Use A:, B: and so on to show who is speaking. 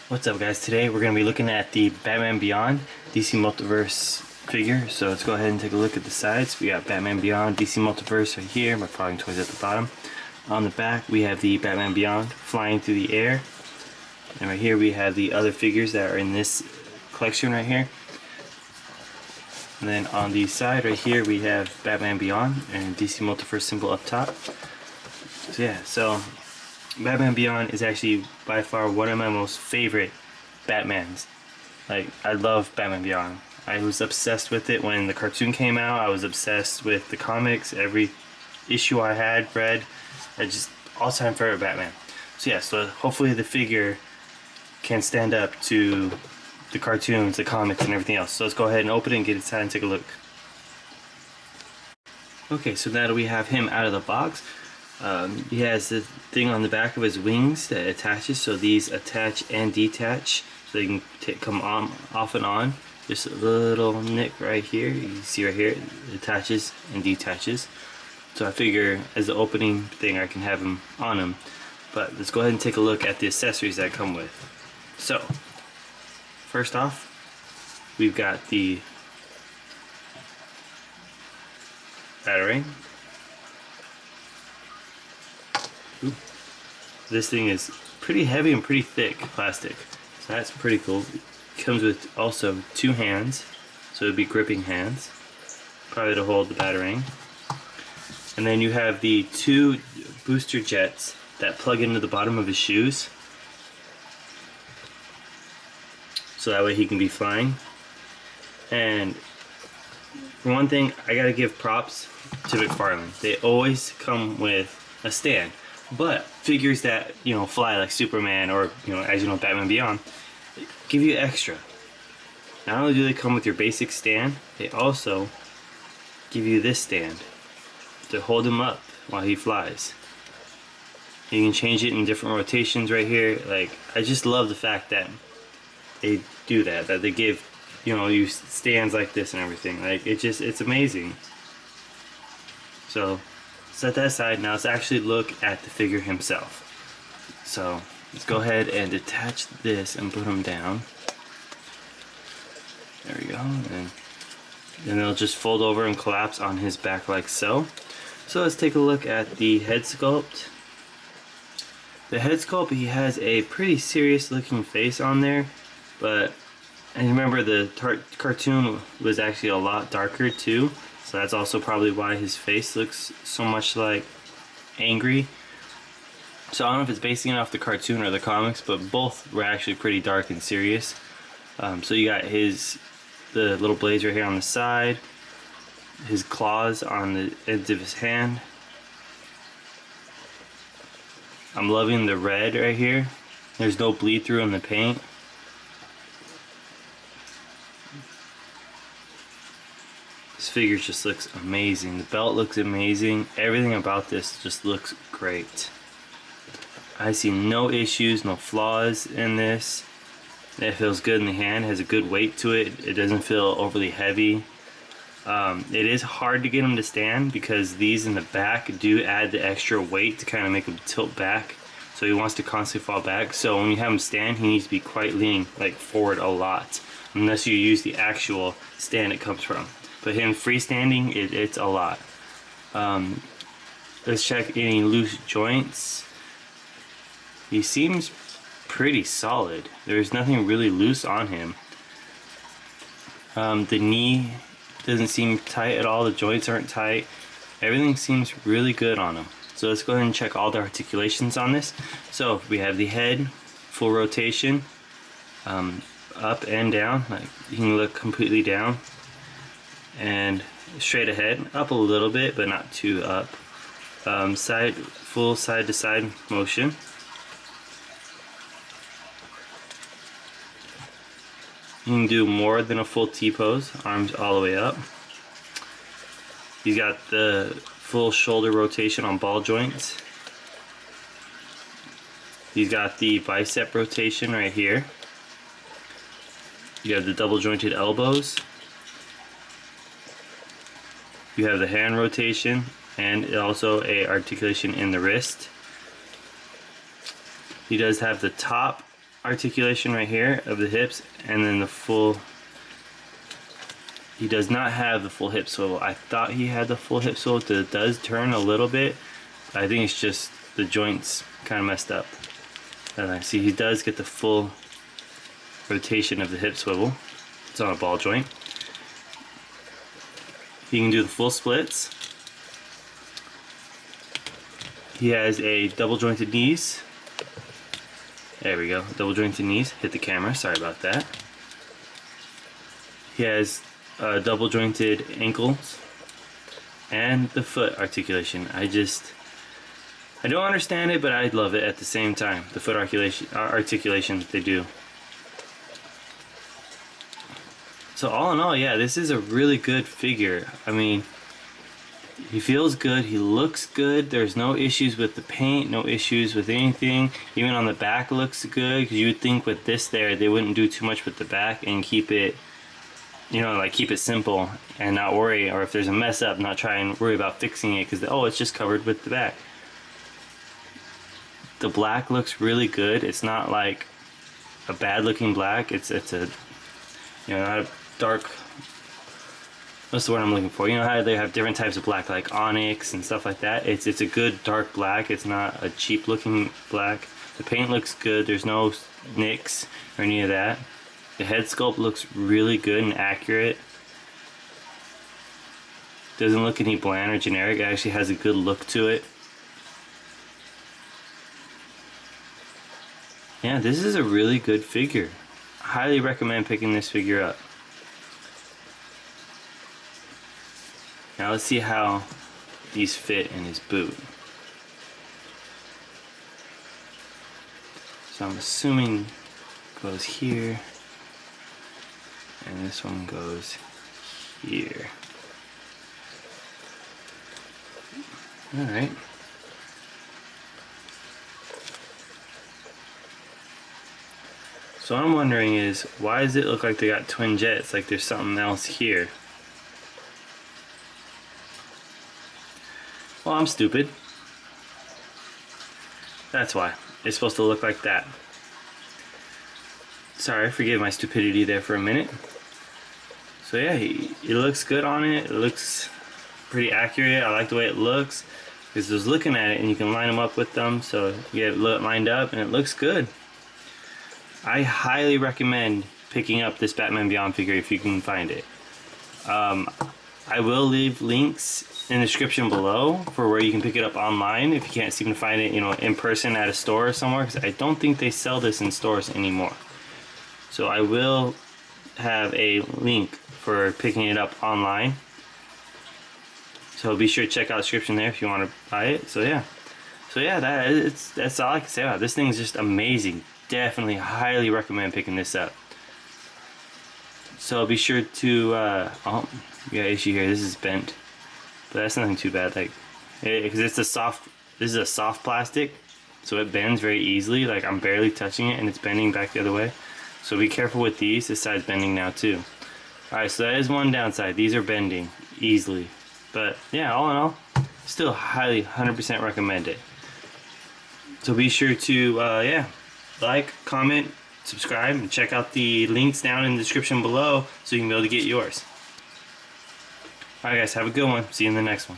A: What's up, guys? Today we're going to be looking at the Batman Beyond DC Multiverse figure. So let's go ahead and take a look at the sides. We got Batman Beyond DC Multiverse right here, McFarlane toys at the bottom. On the back we have the Batman Beyond flying through the air. And right here we have the other figures that are in this collection right here. And then on the side right here we have Batman Beyond and DC Multiverse symbol up top. So yeah, so Batman Beyond is actually by far one of my most favorite Batmans. Like, I love Batman Beyond. I was obsessed with it when the cartoon came out. I was obsessed with the comics. Every issue I had read. I just all-time favorite Batman. So yeah, so hopefully the figure can stand up to the cartoons, the comics, and everything else. So let's go ahead and open it and get inside and take a look. Okay, so now that we have him out of the box, he has the thing on the back of his wings that attaches, so these attach and detach, so they can come on, off and on. Just a little nick right here, you can see right here, it attaches and detaches. So I figure as the opening thing I can have him on him. But let's go ahead and take a look at the accessories that come with. So, first off, we've got the batarang. Ooh. This thing is pretty heavy and pretty thick plastic, so that's pretty cool. It comes with also two hands, so it'd be gripping hands, probably to hold the batarang. And then you have the two booster jets that plug into the bottom of his shoes, so that way he can be flying. And for one thing, I gotta give props to McFarlane. They always come with a stand. But figures that, you know, fly like Superman or, you know, as you know, Batman Beyond, give you extra. Not only do they come with your basic stand, they also give you this stand to hold him up while he flies. You can change it in different rotations right here. Like, I just love the fact that they do that they give, you know, you stands like this and everything. Like, it's amazing. So set that aside. Now let's actually look at the figure himself. So let's go ahead and detach this and put him down. There we go. And then it'll just fold over and collapse on his back like so. So let's take a look at the head sculpt. The head sculpt, he has a pretty serious looking face on there, but and remember the cartoon was actually a lot darker too. So that's also probably why his face looks so much like angry. So I don't know if it's basing it off the cartoon or the comics, but both were actually pretty dark and serious. So you got the little blades right here on the side, his claws on the ends of his hand. I'm loving the red right here. There's no bleed through in the paint. This figure just looks amazing. The belt looks amazing. Everything about this just looks great. I see no issues, no flaws in this. It feels good in the hand, has a good weight to it. It doesn't feel overly heavy. It is hard to get him to stand because these in the back do add the extra weight to kind of make him tilt back. So he wants to constantly fall back. So when you have him stand, he needs to be quite leaning, like forward a lot, unless you use the actual stand it comes from. But him freestanding, it's a lot. Let's check any loose joints. He seems pretty solid. There's nothing really loose on him. The knee doesn't seem tight at all. The joints aren't tight. Everything seems really good on him. So let's go ahead and check all the articulations on this. So we have the head, full rotation, up and down. Like, you can look completely down. And straight ahead, up a little bit, but not too up. Full side to side motion. You can do more than a full T-pose, arms all the way up. He's got the full shoulder rotation on ball joints. He's got the bicep rotation right here. You have the double jointed elbows. You have the hand rotation and also a articulation in the wrist. He does have the top articulation right here of the hips, and then the full. He does not have the full hip swivel. I thought he had the full hip swivel. It does turn a little bit, but I think it's just the joints kind of messed up. And I see he does get the full rotation of the hip swivel. It's on a ball joint. He can do the full splits. He has a double jointed knees. There we go, double jointed knees. Hit the camera, sorry about that. He has double jointed ankles and the foot articulation. I don't understand it, but I love it at the same time. The foot articulation they do. So all in all, yeah, this is a really good figure. I mean, he feels good, he looks good, there's no issues with the paint, no issues with anything. Even on the back looks good, because you would think with this there, they wouldn't do too much with the back and keep it, you know, like keep it simple and not worry, or if there's a mess up, not try and worry about fixing it, because oh, it's just covered with the back. The black looks really good. It's not like a bad looking black. It's a, you know, not a dark, what's the word I'm looking for? You know how they have different types of black, like onyx and stuff like that? It's a good dark black. It's not a cheap looking black. The paint looks good. There's no nicks or any of that. The head sculpt looks really good and accurate. Doesn't look any bland or generic. It actually has a good look to it. Yeah, this is a really good figure. Highly recommend picking this figure up. Now let's see how these fit in his boot. So I'm assuming goes here, and this one goes here. Alright. So what I'm wondering is, why does it look like they got twin jets, like there's something else here? Well, I'm stupid. That's why. It's supposed to look like that. Sorry, forgive my stupidity there for a minute. So yeah, it looks good on it. It looks pretty accurate. I like the way it looks, because I was looking at it and you can line them up with them, so you get it lined up and it looks good. I highly recommend picking up this Batman Beyond figure if you can find it. I will leave links in the description below for where you can pick it up online if you can't seem to find it, you know, in person at a store or somewhere, because I don't think they sell this in stores anymore. So I will have a link for picking it up online. So be sure to check out the description there if you want to buy it. So yeah, that's all I can say about it. This thing's just amazing. Definitely highly recommend picking this up. So be sure to oh, we got an issue here. This is bent, but that's nothing too bad. Like, because it's a soft. This is a soft plastic, so it bends very easily. Like, I'm barely touching it, and it's bending back the other way. So be careful with these. This side's bending now too. All right, so that is one downside. These are bending easily, but yeah, all in all, still highly 100% recommend it. So be sure to yeah, like, comment, subscribe, and check out the links down in the description below so you can be able to get yours. Alright guys, have a good one. See you in the next one.